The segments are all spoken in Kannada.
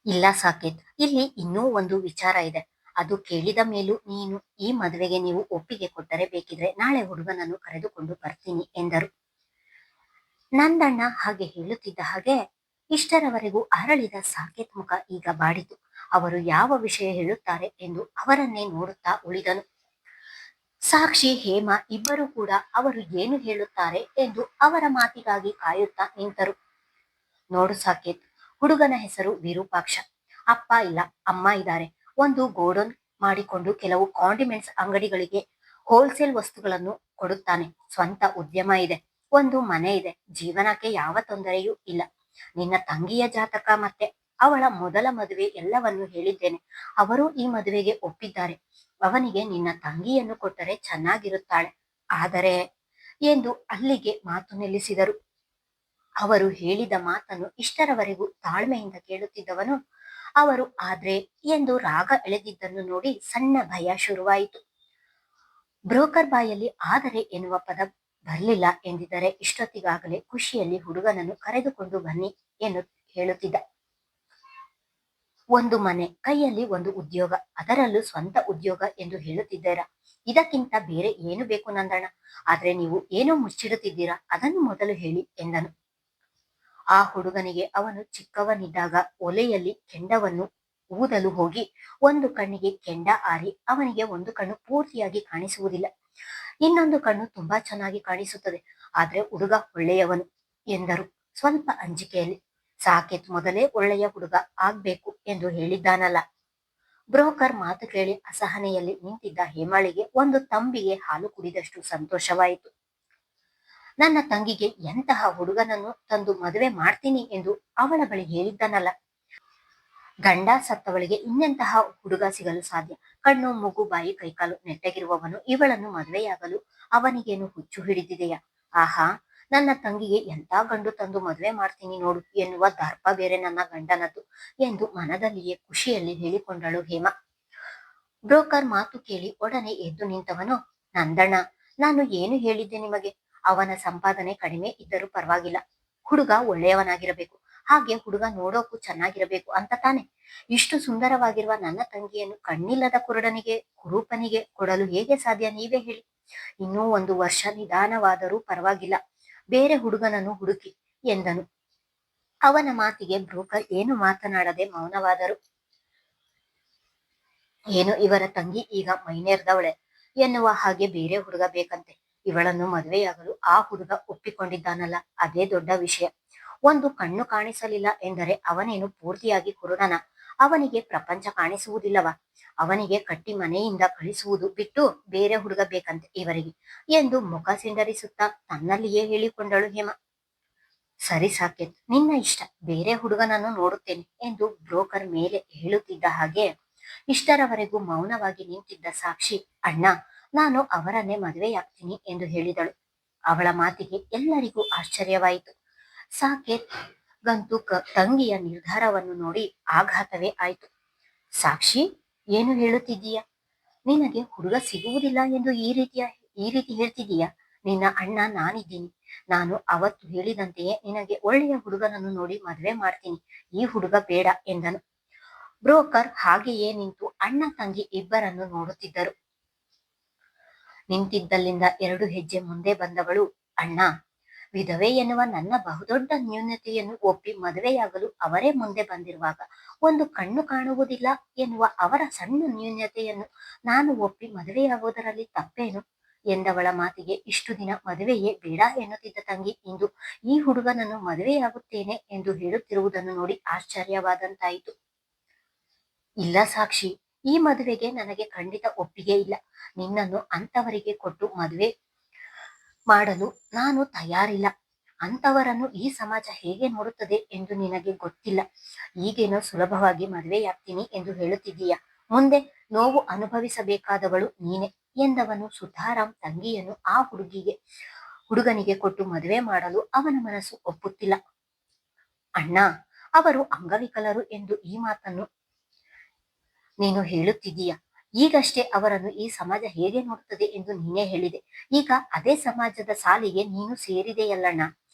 ಇಲ್ಲ ಸಾಕೇತ್, ಇಲ್ಲಿ ಇನ್ನೂ ಒಂದು ವಿಚಾರ ಇದೆ. ಅದು ಕೇಳಿದ ಮೇಲೂ ನೀನು ಈ ಮದುವೆಗೆ ನೀವು ಒಪ್ಪಿಗೆ ಕೊಟ್ಟರೆ ಬೇಕಿದ್ರೆ ನಾಳೆ ಹುಡುಗನನ್ನು ಕರೆದುಕೊಂಡು ಬರ್ತೀನಿ ಎಂದರು. ನಂದಣ್ಣ ಹಾಗೆ ಹೇಳುತ್ತಿದ್ದ ಹಾಗೆ ಇಷ್ಟರವರೆಗೂ ಅರಳಿದ ಸಾಕೇತ್ ಮುಖ ಈಗ ಬಾಡಿತು. ಅವರು ಯಾವ ವಿಷಯ ಹೇಳುತ್ತಾರೆ ಎಂದು ಅವರನ್ನೇ ನೋಡುತ್ತಾ ಉಳಿದನು. ಸಾಕ್ಷಿ, ಹೇಮ ಇಬ್ಬರು ಕೂಡ ಅವರು ಏನು ಹೇಳುತ್ತಾರೆ ಎಂದು ಅವರ ಮಾತಿಗಾಗಿ ಕಾಯುತ್ತಾ ನಿಂತರು. ನೋಡು ಸಾಕೇತ್, ಹುಡುಗನ ಹೆಸರು ವಿರೂಪಾಕ್ಷ. ಅಪ್ಪ ಇಲ್ಲ, ಅಮ್ಮ ಇದ್ದಾರೆ. ಒಂದು ಗೋಡೌನ್ ಮಾಡಿಕೊಂಡು ಕೆಲವು ಕಾಂಡಿಮೆಂಟ್ಸ್ ಅಂಗಡಿಗಳಿಗೆ ಹೋಲ್ಸೇಲ್ ವಸ್ತುಗಳನ್ನು ಕೊಡುತ್ತಾನೆ. ಸ್ವಂತ ಉದ್ಯಮ ಇದೆ, ಒಂದು ಮನೆ ಇದೆ. ಜೀವನಕ್ಕೆ ಯಾವ ತೊಂದರೆಯೂ ಇಲ್ಲ. ನಿನ್ನ ತಂಗಿಯ ಜಾತಕ ಮತ್ತೆ ಅವಳ ಮೊದಲ ಮದುವೆ ಎಲ್ಲವನ್ನು ಹೇಳಿದ್ದೇನೆ. ಅವರು ಈ ಮದುವೆಗೆ ಒಪ್ಪಿದ್ದಾರೆ. ಅವನಿಗೆ ನಿನ್ನ ತಂಗಿಯನ್ನು ಕೊಟ್ಟರೆ ಚೆನ್ನಾಗಿರುತ್ತಾಳೆ. ಆದರೆ ಎಂದು ಅಲ್ಲಿಗೆ ಮಾತು ನಿಲ್ಲಿಸಿದರು. ಅವರು ಹೇಳಿದ ಮಾತನ್ನು ಇಷ್ಟರವರೆಗೂ ತಾಳ್ಮೆಯಿಂದ ಕೇಳುತ್ತಿದ್ದವನು ಅವರು ಆದ್ರೆ ಎಂದು ರಾಗ ಎಳೆದಿದ್ದನ್ನು ನೋಡಿ ಸಣ್ಣ ಭಯ ಶುರುವಾಯಿತು. ಬ್ರೋಕರ್ ಬಾಯಲ್ಲಿ ಆದರೆ ಎನ್ನುವ ಪದ ಬರಲಿಲ್ಲ ಎಂದಿದ್ದರೆ ಇಷ್ಟೊತ್ತಿಗಾಗಲೇ ಖುಷಿಯಲ್ಲಿ ಹುಡುಗನನ್ನು ಕರೆದುಕೊಂಡು ಬನ್ನಿ ಎಂದು ಹೇಳುತ್ತಿದ್ದ. ಒಂದು ಮನೆ, ಕೈಯಲ್ಲಿ ಒಂದು ಉದ್ಯೋಗ, ಅದರಲ್ಲೂ ಸ್ವಂತ ಉದ್ಯೋಗ ಎಂದು ಹೇಳುತ್ತಿದ್ದೀರಾ. ಇದಕ್ಕಿಂತ ಬೇರೆ ಏನು ಬೇಕು ನಂದಣ್ಣ? ಆದ್ರೆ ನೀವು ಏನೋ ಮುಚ್ಚಿಡುತ್ತಿದ್ದೀರಾ, ಅದನ್ನು ಮೊದಲು ಹೇಳಿ ಎಂದನು. ಆ ಹುಡುಗನಿಗೆ ಅವನು ಚಿಕ್ಕವನಿದ್ದಾಗ ಒಲೆಯಲ್ಲಿ ಕೆಂಡವನ್ನು ಊದಲು ಹೋಗಿ ಒಂದು ಕಣ್ಣಿಗೆ ಕೆಂಡ ಆರಿ ಅವನಿಗೆ ಒಂದು ಕಣ್ಣು ಪೂರ್ತಿಯಾಗಿ ಕಾಣಿಸುವುದಿಲ್ಲ, ಇನ್ನೊಂದು ಕಣ್ಣು ತುಂಬಾ ಚೆನ್ನಾಗಿ ಕಾಣಿಸುತ್ತದೆ. ಆದ್ರೆ ಹುಡುಗ ಒಳ್ಳೆಯವನು ಎಂದರು ಸ್ವಲ್ಪ ಅಂಜಿಕೆಯಲ್ಲಿ. ಸಾಕೇತ್ ಮೊದಲೇ ಒಳ್ಳೆಯ ಹುಡುಗ ಆಗ್ಬೇಕು ಎಂದು ಹೇಳಿದ್ದಾನಲ್ಲ. ಬ್ರೋಕರ್ ಮಾತು ಕೇಳಿ ಅಸಹನೆಯಲ್ಲಿ ನಿಂತಿದ್ದ ಹೇಮಾಳಿಗೆ ಒಂದು ತಂಬಿಗೆ ಹಾಲು ಕುಡಿದಷ್ಟು ಸಂತೋಷವಾಯಿತು. ನನ್ನ ತಂಗಿಗೆ ಎಂತಹ ಹುಡುಗನನ್ನು ತಂದು ಮದುವೆ ಮಾಡ್ತೀನಿ ಎಂದು ಅವಳ ಬಳಿ ಹೇಳಿದ್ದನಲ್ಲ. ಗಂಡ ಸತ್ತವಳಿಗೆ ಇನ್ನೆಂತಹ ಹುಡುಗ ಸಿಗಲು ಸಾಧ್ಯ? ಕಣ್ಣು ಮೂಗು ಬಾಯಿ ಕೈಕಾಲು ನೆಟ್ಟಗಿರುವವನು ಇವಳನ್ನು ಮದುವೆಯಾಗಲು ಅವನಿಗೇನು ಹುಚ್ಚು ಹಿಡಿದಿದೆಯಾ? ಆಹಾ, ನನ್ನ ತಂಗಿಗೆ ಎಂತ ಗಂಡು ತಂದು ಮದುವೆ ಮಾಡ್ತೀನಿ ನೋಡು ಎನ್ನುವ ದರ್ಪ ಬೇರೆ ನನ್ನ ಗಂಡನದ್ದು ಎಂದು ಮನದಲ್ಲಿಯೇ ಖುಷಿಯಲ್ಲಿ ಹೇಳಿಕೊಂಡಳು ಹೇಮ. ಬ್ರೋಕರ್ ಮಾತು ಕೇಳಿ ಒಡನೆ ಎದ್ದು ನಿಂತವನು, ನಂದಣ್ಣ, ನಾನು ಏನು ಹೇಳಿದ್ದೆ ನಿಮಗೆ? ಅವನ ಸಂಪಾದನೆ ಕಡಿಮೆ ಇದ್ದರೂ ಪರವಾಗಿಲ್ಲ, ಹುಡುಗ ಒಳ್ಳೆಯವನಾಗಿರಬೇಕು, ಹಾಗೆ ಹುಡುಗ ನೋಡೋಕು ಚೆನ್ನಾಗಿರಬೇಕು ಅಂತ ತಾನೆ. ಇಷ್ಟು ಸುಂದರವಾಗಿರುವ ನನ್ನ ತಂಗಿಯನ್ನು ಕಣ್ಣಿಲ್ಲದ ಕುರುಡನಿಗೆ ಕುರೂಪನಿಗೆ ಕೊಡಲು ಹೇಗೆ ಸಾಧ್ಯ, ನೀವೇ ಹೇಳಿ. ಇನ್ನೂ 1 ವರ್ಷ ನಿಧಾನವಾದರೂ ಪರವಾಗಿಲ್ಲ, ಬೇರೆ ಹುಡುಗನನ್ನು ಹುಡುಕಿ ಎಂದನು. ಅವನ ಮಾತಿಗೆ ಬ್ರೋಕರ್ ಏನು ಮಾತನಾಡದೆ ಮೌನವಾದರು. ಏನು, ಇವರ ತಂಗಿ ಈಗ ಮೈನೇರ್ದವಳೆ ಎನ್ನುವ ಹಾಗೆ ಬೇರೆ ಹುಡುಗ ಬೇಕಂತೆ. ಇವಳನ್ನು ಮದುವೆಯಾಗಲು ಆ ಹುಡುಗ ಒಪ್ಪಿಕೊಂಡಿದ್ದಾನಲ್ಲ, ಅದೇ ದೊಡ್ಡ ವಿಷಯ. ಒಂದು ಕಣ್ಣು ಕಾಣಿಸಲಿಲ್ಲ ಎಂದರೆ ಅವನೇನು ಪೂರ್ತಿಯಾಗಿ ಕುರುಡನ? ಅವನಿಗೆ ಪ್ರಪಂಚ ಕಾಣಿಸುವುದಿಲ್ಲವಾ? ಅವನಿಗೆ ಕಟ್ಟಿ ಮನೆಯಿಂದ ಕಳಿಸುವುದು ಬಿಟ್ಟು ಬೇರೆ ಹುಡುಗ ಬೇಕಂತೆ ಇವರಿಗೆ ಎಂದು ಮುಖ ಸಿಂಡರಿಸುತ್ತಾ ತನ್ನಲ್ಲಿಯೇ ಹೇಳಿಕೊಂಡಳು ಹೇಮ. ಸರಿ ಸಾಕೇತ್, ನಿನ್ನ ಇಷ್ಟ, ಬೇರೆ ಹುಡುಗನನ್ನು ನೋಡುತ್ತೇನೆ ಎಂದು ಬ್ರೋಕರ್ ಮೇಲೆ ಹೇಳುತ್ತಿದ್ದ ಹಾಗೆ ಇಷ್ಟರವರೆಗೂ ಮೌನವಾಗಿ ನಿಂತಿದ್ದ ಸಾಕ್ಷಿ, ಅಣ್ಣ, ನಾನು ಅವರನ್ನೇ ಮದುವೆಯಾಗ್ತೀನಿ ಎಂದು ಹೇಳಿದಳು. ಅವಳ ಮಾತಿಗೆ ಎಲ್ಲರಿಗೂ ಆಶ್ಚರ್ಯವಾಯಿತು. ಸಾಕೇತ್ ಗಂತೂ ತಂಗಿಯ ನಿರ್ಧಾರವನ್ನು ನೋಡಿ ಆಘಾತವೇ ಆಯಿತು. ಸಾಕ್ಷಿ, ಏನು ಹೇಳುತ್ತಿದ್ದೀಯ? ನಿನಗೆ ಹುಡುಗ ಸಿಗುವುದಿಲ್ಲ ಎಂದು ಈ ರೀತಿ ಹೇಳ್ತಿದ್ದೀಯಾ? ನಿನ್ನ ಅಣ್ಣ ನಾನಿದ್ದೀನಿ. ನಾನು ಅವತ್ತು ಹೇಳಿದಂತೆಯೇ ನಿನಗೆ ಒಳ್ಳೆಯ ಹುಡುಗನನ್ನು ನೋಡಿ ಮದುವೆ ಮಾಡ್ತೀನಿ. ಈ ಹುಡುಗ ಬೇಡ ಎಂದನು. ಬ್ರೋಕರ್ ಹಾಗೆಯೇ ನಿಂತು ಅಣ್ಣ ತಂಗಿ ಇಬ್ಬರನ್ನು ನೋಡುತ್ತಿದ್ದರು. ನಿಂತಿದ್ದಲ್ಲಿಂದ 2 ಹೆಜ್ಜೆ ಮುಂದೆ ಬಂದವಳು, ಅಣ್ಣ, ವಿಧವೆ ಎನ್ನುವ ನನ್ನ ಬಹುದೊಡ್ಡ ನ್ಯೂನತೆಯನ್ನು ಒಪ್ಪಿ ಮದುವೆಯಾಗಲು ಅವರೇ ಮುಂದೆ ಬಂದಿರುವಾಗ ಒಂದು ಕಣ್ಣು ಕಾಣುವುದಿಲ್ಲ ಎನ್ನುವ ಅವರ ಸಣ್ಣ ನ್ಯೂನತೆಯನ್ನು ನಾನು ಒಪ್ಪಿ ಮದುವೆಯಾಗುವುದರಲ್ಲಿ ತಪ್ಪೇನು ಎಂದವಳ ಮಾತಿಗೆ ಇಷ್ಟು ದಿನ ಮದುವೆಯೇ ಬೇಡ ಎನ್ನುತ್ತಿದ್ದ ತಂಗಿ ಇಂದು ಈ ಹುಡುಗನನ್ನು ಮದುವೆಯಾಗುತ್ತೇನೆ ಎಂದು ಹೇಳುತ್ತಿರುವುದನ್ನು ನೋಡಿ ಆಶ್ಚರ್ಯವಾದಂತಾಯಿತು. ಇಲ್ಲ ಸಾಕ್ಷಿ, ಈ ಮದುವೆಗೆ ನನಗೆ ಖಂಡಿತ ಒಪ್ಪಿಗೆ ಇಲ್ಲ. ನಿನ್ನನ್ನು ಅಂತವರಿಗೆ ಕೊಟ್ಟು ಮದುವೆ ಮಾಡಲು ನಾನು ತಯಾರಿಲ್ಲ. ಅಂತವರನ್ನು ಈ ಸಮಾಜ ಹೇಗೆ ನೋಡುತ್ತದೆ ಎಂದು ನಿನಗೆ ಗೊತ್ತಿಲ್ಲ. ಈಗೇನೋ ಸುಲಭವಾಗಿ ಮದುವೆಯಾಗ್ತೀನಿ ಎಂದು ಹೇಳುತ್ತಿದ್ದೀಯ, ಮುಂದೆ ನೋವು ಅನುಭವಿಸಬೇಕಾದವಳು ನೀನೆ ಎಂದವನು ಸುಧಾರಾಮ್ ತಂಗಿಯನ್ನು ಆ ಹುಡುಗನಿಗೆ ಕೊಟ್ಟು ಮದುವೆ ಮಾಡಲು ಅವನ ಮನಸ್ಸು ಒಪ್ಪುತ್ತಿಲ್ಲ. ಅಣ್ಣ, ಅವರು ಅಂಗವಿಕಲರು ಎಂದು ಈ ಮಾತನ್ನು ನೀನು ಹೇಳುತ್ತಿದ್ದೀಯ. ಈಗಷ್ಟೇ ಅವರನ್ನು ಈ ಸಮಾಜ ಹೇಗೆ ನೋಡುತ್ತದೆ ಎಂದು ನೀನೇ ಹೇಳಿದೆ. ಈಗ ಅದೇ ಸಮಾಜದ ಸಾಲಿಗೆ ನೀನು ಸೇರಿದೆಯಲ್ಲಣ್ಣ.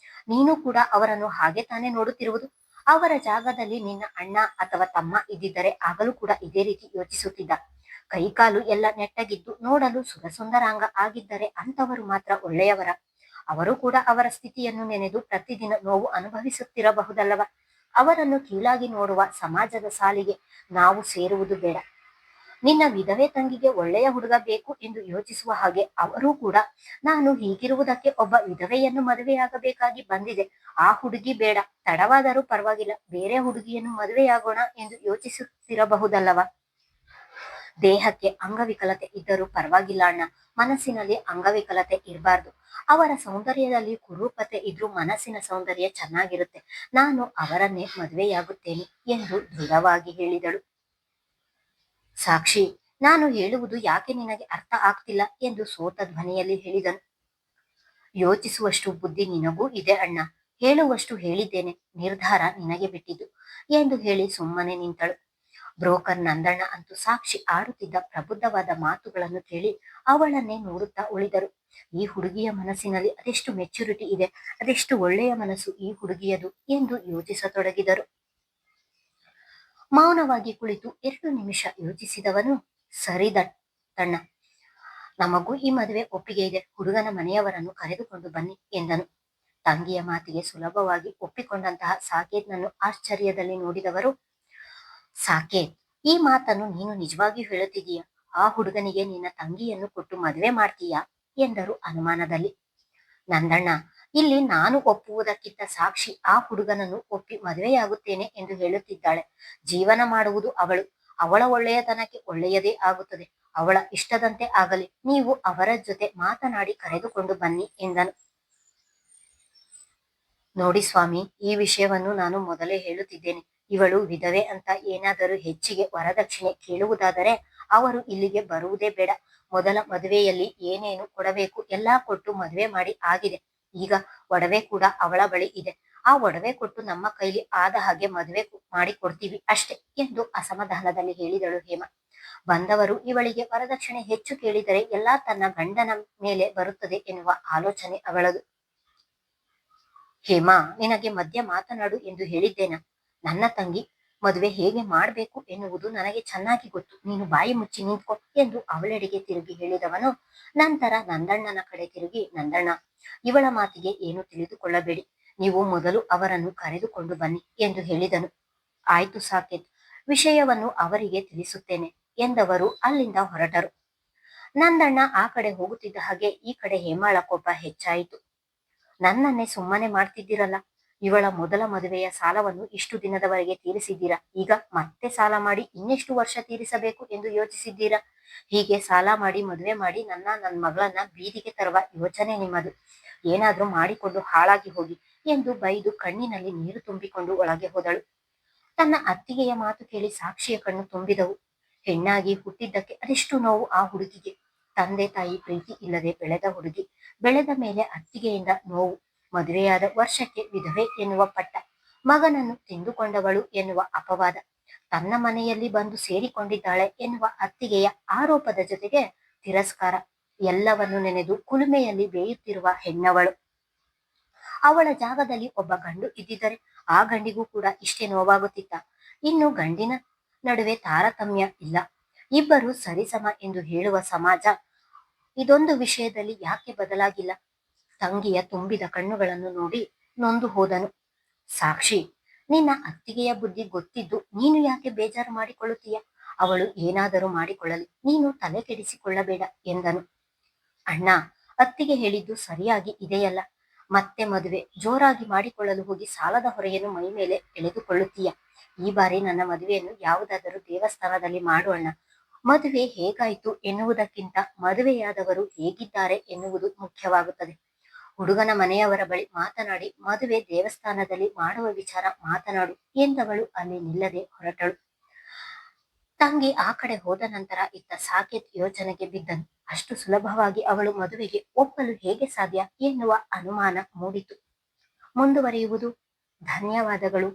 ನೀನು ಕೂಡ ಅವರನ್ನು ಹಾಗೆ ತಾನೇ ನೋಡುತ್ತಿರುವುದು. ಅವರ ಜಾಗದಲ್ಲಿ ನಿನ್ನ ಅಣ್ಣ ಅಥವಾ ತಮ್ಮ ಇದ್ದಿದ್ದರೆ ಆಗಲೂ ಕೂಡ ಇದೇ ರೀತಿ ಯೋಚಿಸುತ್ತಿದ್ದ. ಕೈಕಾಲು ಎಲ್ಲ ನೆಟ್ಟಗಿದ್ದು ನೋಡಲು ಸುರಸುಂದರಾಂಗ ಆಗಿದ್ದರೆ ಅಂತವರು ಮಾತ್ರ ಒಳ್ಳೆಯವರ? ಅವರು ಕೂಡ ಅವರ ಸ್ಥಿತಿಯನ್ನು ನೆನೆದು ಪ್ರತಿದಿನ ನೋವು ಅನುಭವಿಸುತ್ತಿರಬಹುದಲ್ಲವ? ಅವರನ್ನು ಕೀಳಾಗಿ ನೋಡುವ ಸಮಾಜದ ಸಾಲಿಗೆ ನಾವು ಸೇರುವುದು ಬೇಡ. ನಿನ್ನ ವಿಧವೆ ತಂಗಿಗೆ ಒಳ್ಳೆಯ ಹುಡುಗ ಬೇಕು ಎಂದು ಯೋಚಿಸುವ ಹಾಗೆ ಅವರೂ ಕೂಡ ನಾನು ಹೀಗಿರುವುದಕ್ಕೆ ಒಬ್ಬ ವಿಧವೆಯನ್ನು ಮದುವೆಯಾಗಬೇಕಾಗಿ ಬಂದಿದೆ, ಆ ಹುಡುಗಿ ಬೇಡ, ತಡವಾದರೂ ಪರವಾಗಿಲ್ಲ, ಬೇರೆ ಹುಡುಗಿಯನ್ನು ಮದುವೆಯಾಗೋಣ ಎಂದು ಯೋಚಿಸುತ್ತಿರಬಹುದಲ್ಲವ? ದೇಹಕ್ಕೆ ಅಂಗವಿಕಲತೆ ಇದ್ದರೂ ಪರವಾಗಿಲ್ಲ ಅಣ್ಣ, ಮನಸ್ಸಿನಲ್ಲಿ ಅಂಗವಿಕಲತೆ ಇರಬಾರ್ದು. ಅವರ ಸೌಂದರ್ಯದಲ್ಲಿ ಕುರೂಪತೆ ಇದ್ರೂ ಮನಸ್ಸಿನ ಸೌಂದರ್ಯ ಚೆನ್ನಾಗಿರುತ್ತೆ. ನಾನು ಅವರನ್ನೇ ಮದುವೆಯಾಗುತ್ತೇನೆ ಎಂದು ದೃಢವಾಗಿ ಹೇಳಿದಳು. ಸಾಕ್ಷಿ, ನಾನು ಹೇಳುವುದು ಯಾಕೆ ನಿನಗೆ ಅರ್ಥ ಆಗ್ತಿಲ್ಲ ಎಂದು ಸೋತ ಧ್ವನಿಯಲ್ಲಿ ಹೇಳಿದನು. ಯೋಚಿಸುವಷ್ಟು ಬುದ್ಧಿ ನಿನಗೂ ಇದೆ ಅಣ್ಣ, ಹೇಳುವಷ್ಟು ಹೇಳಿದ್ದೇನೆ, ನಿರ್ಧಾರ ನಿನಗೆ ಬಿಟ್ಟಿದ್ದು ಎಂದು ಹೇಳಿ ಸುಮ್ಮನೆ ನಿಂತಳು. ಬ್ರೋಕರ್ ನಂದಣ್ಣ ಅಂತೂ ಸಾಕ್ಷಿ ಆಡುತ್ತಿದ್ದ ಪ್ರಬುದ್ಧವಾದ ಮಾತುಗಳನ್ನು ಕೇಳಿ ಅವಳನ್ನೇ ನೋಡುತ್ತಾ ಉಳಿದರು. ಈ ಹುಡುಗಿಯ ಮನಸ್ಸಿನಲ್ಲಿ ಅದೆಷ್ಟು ಮೆಚುರಿಟಿ ಇದೆ, ಅದೆಷ್ಟು ಒಳ್ಳೆಯ ಮನಸ್ಸು ಈ ಹುಡುಗಿಯದು ಎಂದು ಯೋಚಿಸತೊಡಗಿದರು. ಮೌನವಾಗಿ ಕುಳಿತು 2 ನಿಮಿಷ ಯೋಚಿಸಿದವನು, ಸರಿದಣ್ಣ, ನಮಗೂ ಈ ಮದುವೆ ಒಪ್ಪಿಗೆ ಇದೆ, ಹುಡುಗನ ಮನೆಯವರನ್ನು ಕರೆದುಕೊಂಡು ಬನ್ನಿ ಎಂದನು. ತಂಗಿಯ ಮಾತಿಗೆ ಸುಲಭವಾಗಿ ಒಪ್ಪಿಕೊಂಡಂತಹ ಸಾಕೇತ್ನನ್ನು ಆಶ್ಚರ್ಯದಲ್ಲಿ ನೋಡಿದವರು, ಸಾಕೇತ್, ಈ ಮಾತನ್ನು ನೀನು ನಿಜವಾಗಿಯೂ ಹೇಳುತ್ತಿದೀಯಾ? ಆ ಹುಡುಗನಿಗೆ ನಿನ್ನ ತಂಗಿಯನ್ನು ಕೊಟ್ಟು ಮದುವೆ ಮಾಡ್ತೀಯಾ ಎಂದರು ಅನುಮಾನದಲ್ಲಿ. ನಂದಣ್ಣ, ಇಲ್ಲಿ ನಾನು ಒಪ್ಪುವುದಕ್ಕಿಂತ ಸಾಕ್ಷಿ ಆ ಹುಡುಗನನ್ನು ಒಪ್ಪಿ ಮದುವೆಯಾಗುತ್ತೇನೆ ಎಂದು ಹೇಳುತ್ತಿದ್ದಾಳೆ. ಜೀವನ ಮಾಡುವುದು ಅವಳು, ಅವಳ ಒಳ್ಳೆಯತನಕ್ಕೆ ಒಳ್ಳೆಯದೇ ಆಗುತ್ತದೆ. ಅವಳ ಇಷ್ಟದಂತೆ ಆಗಲಿ, ನೀವು ಅವರ ಜೊತೆ ಮಾತನಾಡಿ ಕರೆದುಕೊಂಡು ಬನ್ನಿ ಎಂದನು. ನೋಡಿ ಸ್ವಾಮಿ, ಈ ವಿಷಯವನ್ನು ನಾನು ಮೊದಲೇ ಹೇಳುತ್ತಿದ್ದೇನೆ. ಇವಳು ವಿಧವೆ ಅಂತ ಏನಾದರೂ ಹೆಚ್ಚಿಗೆ ವರದಕ್ಷಿಣೆ ಕೇಳುವುದಾದರೆ ಅವರು ಇಲ್ಲಿಗೆ ಬರುವುದೇ ಬೇಡ. ಮೊದಲ ಮದುವೆಯಲ್ಲಿ ಏನೇನು ಕೊಡಬೇಕು ಎಲ್ಲಾ ಕೊಟ್ಟು ಮದುವೆ ಮಾಡಿ ಆಗಿದೆ. ಈಗ ಒಡವೆ ಕೂಡ ಅವಳ ಬಳಿ ಇದೆ. ಆ ಒಡವೆ ಕೊಟ್ಟು ನಮ್ಮ ಕೈಲಿ ಆದ ಹಾಗೆ ಮದುವೆ ಮಾಡಿ ಕೊಡ್ತೀವಿ ಅಷ್ಟೇ ಎಂದು ಅಸಮಾಧಾನದಲ್ಲಿ ಹೇಳಿದಳು ಹೇಮ. ಬಂದವರು ಇವಳಿಗೆ ವರದಕ್ಷಿಣೆ ಹೆಚ್ಚು ಕೇಳಿದರೆ ಎಲ್ಲಾ ತನ್ನ ಗಂಡನ ಮೇಲೆ ಬರುತ್ತದೆ ಎನ್ನುವ ಆಲೋಚನೆ ಅವಳದು. ಹೇಮಾ, ನಿನಗೆ ಮಧ್ಯ ಮಾತನಾಡು ಎಂದು ಹೇಳಿದ್ದೇನ? ನನ್ನ ತಂಗಿ ಮದುವೆ ಹೇಗೆ ಮಾಡಬೇಕು ಎನ್ನುವುದು ನನಗೆ ಚೆನ್ನಾಗಿ ಗೊತ್ತು, ನೀನು ಬಾಯಿ ಮುಚ್ಚಿ ನಿಂತ್ಕೊ ಎಂದು ಅವಳೆಡೆಗೆ ತಿರುಗಿ ಹೇಳಿದವನು ನಂತರ ನಂದಣ್ಣನ ಕಡೆ ತಿರುಗಿ, ನಂದಣ್ಣ, ಇವಳ ಮಾತಿಗೆ ಏನು ತಿಳಿದುಕೊಳ್ಳಬೇಡಿ, ನೀವು ಮೊದಲು ಅವರನ್ನು ಕರೆದುಕೊಂಡು ಬನ್ನಿ ಎಂದು ಹೇಳಿದನು. ಆಯ್ತು ಸಾಕೇತ್, ವಿಷಯವನ್ನು ಅವರಿಗೆ ತಿಳಿಸುತ್ತೇನೆ ಎಂದವರು ಅಲ್ಲಿಂದ ಹೊರಟರು. ನಂದಣ್ಣ ಆ ಕಡೆ ಹೋಗುತ್ತಿದ್ದ ಹಾಗೆ ಈ ಕಡೆ ಹೇಮಾಳ ಕೋಪ ಹೆಚ್ಚಾಯಿತು. ನನ್ನನ್ನೇ ಸುಮ್ಮನೆ ಮಾಡ್ತಿದ್ದೀರಲ್ಲ, ಇವಳ ಮೊದಲ ಮದುವೆಯ ಸಾಲವನ್ನು ಇಷ್ಟು ದಿನದವರೆಗೆ ತೀರಿಸಿದ್ದೀರಾ, ಈಗ ಮತ್ತೆ ಸಾಲ ಮಾಡಿ ಇನ್ನೆಷ್ಟು ವರ್ಷ ತೀರಿಸಬೇಕು ಎಂದು ಯೋಚಿಸಿದ್ದೀರಾ? ಹೀಗೆ ಸಾಲ ಮಾಡಿ ಮದುವೆ ಮಾಡಿ ನನ್ನ ಮಗಳನ್ನ ಬೀದಿಗೆ ತರುವ ಯೋಚನೆ ನಿಮ್ಮದು. ಏನಾದ್ರೂ ಮಾಡಿಕೊಂಡು ಹಾಳಾಗಿ ಹೋಗಿ ಎಂದು ಬೈದು ಕಣ್ಣಿನಲ್ಲಿ ನೀರು ತುಂಬಿಕೊಂಡು ಒಳಗೆ ಹೋದಳು. ತನ್ನ ಅತ್ತಿಗೆಯ ಮಾತು ಕೇಳಿ ಸಾಕ್ಷಿಯ ಕಣ್ಣು ತುಂಬಿದವು. ಹೆಣ್ಣಾಗಿ ಹುಟ್ಟಿದ್ದಕ್ಕೆ ಅದೆಷ್ಟು ನೋವು ಆ ಹುಡುಗಿಗೆ. ತಂದೆ ತಾಯಿ ಪ್ರೀತಿ ಇಲ್ಲದೆ ಬೆಳೆದ ಹುಡುಗಿ, ಬೆಳೆದ ಮೇಲೆ ಅತ್ತಿಗೆಯಿಂದ ನೋವು, ಮದುವೆಯಾದ ವರ್ಷಕ್ಕೆ ವಿಧವೆ ಎನ್ನುವ ಪಟ್ಟ, ಮಗನನ್ನು ತಿಂದುಕೊಂಡವಳು ಎನ್ನುವ ಅಪವಾದ, ತನ್ನ ಮನೆಯಲ್ಲಿ ಬಂದು ಸೇರಿಕೊಂಡಿದ್ದಾಳೆ ಎನ್ನುವ ಅತ್ತಿಗೆಯ ಆರೋಪದ ಜೊತೆಗೆ ತಿರಸ್ಕಾರ, ಎಲ್ಲವನ್ನು ನೆನೆದು ಕುಲುಮೆಯಲ್ಲಿ ಬೇಯುತ್ತಿರುವ ಹೆಣ್ಣವಳು. ಅವಳ ಜಾಗದಲ್ಲಿ ಒಬ್ಬ ಗಂಡು ಇದ್ದಿದ್ದರೆ ಆ ಗಂಡಿಗೂ ಕೂಡ ಇಷ್ಟೇ ನೋವಾಗುತ್ತಿತ್ತ? ಇನ್ನು ಗಂಡಿನ ನಡುವೆ ತಾರತಮ್ಯ ಇಲ್ಲ, ಇಬ್ಬರು ಸರಿಸಮ ಎಂದು ಹೇಳುವ ಸಮಾಜ ಇದೊಂದು ವಿಷಯದಲ್ಲಿ ಯಾಕೆ ಬದಲಾಗಿಲ್ಲ? ತಂಗಿಯ ತುಂಬಿದ ಕಣ್ಣುಗಳನ್ನು ನೋಡಿ ನೊಂದು ಹೋದನು. ಸಾಕ್ಷಿ, ನಿನ್ನ ಅತ್ತಿಗೆಯ ಬುದ್ಧಿ ಗೊತ್ತಿದ್ದು ನೀನು ಯಾಕೆ ಬೇಜಾರು ಮಾಡಿಕೊಳ್ಳುತ್ತೀಯ? ಅವಳು ಏನಾದರೂ ಮಾಡಿಕೊಳ್ಳಲಿ, ನೀನು ತಲೆ ಕೆಡಿಸಿಕೊಳ್ಳಬೇಡ ಎಂದನು. ಅಣ್ಣ, ಅತ್ತಿಗೆ ಹೇಳಿದ್ದು ಸರಿಯಾಗಿ ಇದೆಯಲ್ಲ, ಮತ್ತೆ ಮದುವೆ ಜೋರಾಗಿ ಮಾಡಿಕೊಳ್ಳಲು ಹೋಗಿ ಸಾಲದ ಹೊರೆಯನ್ನು ಮೈ ಮೇಲೆ ಎಳೆದುಕೊಳ್ಳುತ್ತೀಯ. ಈ ಬಾರಿ ನನ್ನ ಮದುವೆಯನ್ನು ಯಾವುದಾದರೂ ದೇವಸ್ಥಾನದಲ್ಲಿ ಮಾಡು ಅಣ್ಣ. ಮದುವೆ ಹೇಗಾಯ್ತು ಎನ್ನುವುದಕ್ಕಿಂತ ಮದುವೆಯಾದವರು ಹೇಗಿದ್ದಾರೆ ಎನ್ನುವುದು ಮುಖ್ಯವಾಗುತ್ತದೆ. ಹುಡುಗನ ಮನೆಯವರ ಬಳಿ ಮಾತನಾಡಿ ಮದುವೆ ದೇವಸ್ಥಾನದಲ್ಲಿ ಮಾಡುವ ವಿಚಾರ ಮಾತನಾಡು ಎಂದವಳು ಅಲ್ಲಿ ನಿಲ್ಲದೆ ಹೊರಟಳು. ತಂಗಿ ಆ ಕಡೆ ಹೋದ ನಂತರ ಇತ್ತ ಸಾಕೇತ್ ಯೋಚನೆಗೆ ಬಿದ್ದನು. ಅಷ್ಟು ಸುಲಭವಾಗಿ ಅವಳು ಮದುವೆಗೆ ಒಪ್ಪಲು ಹೇಗೆ ಸಾಧ್ಯ ಎನ್ನುವ ಅನುಮಾನ ಮೂಡಿತು. ಮುಂದುವರಿಯುವುದು. ಧನ್ಯವಾದಗಳು.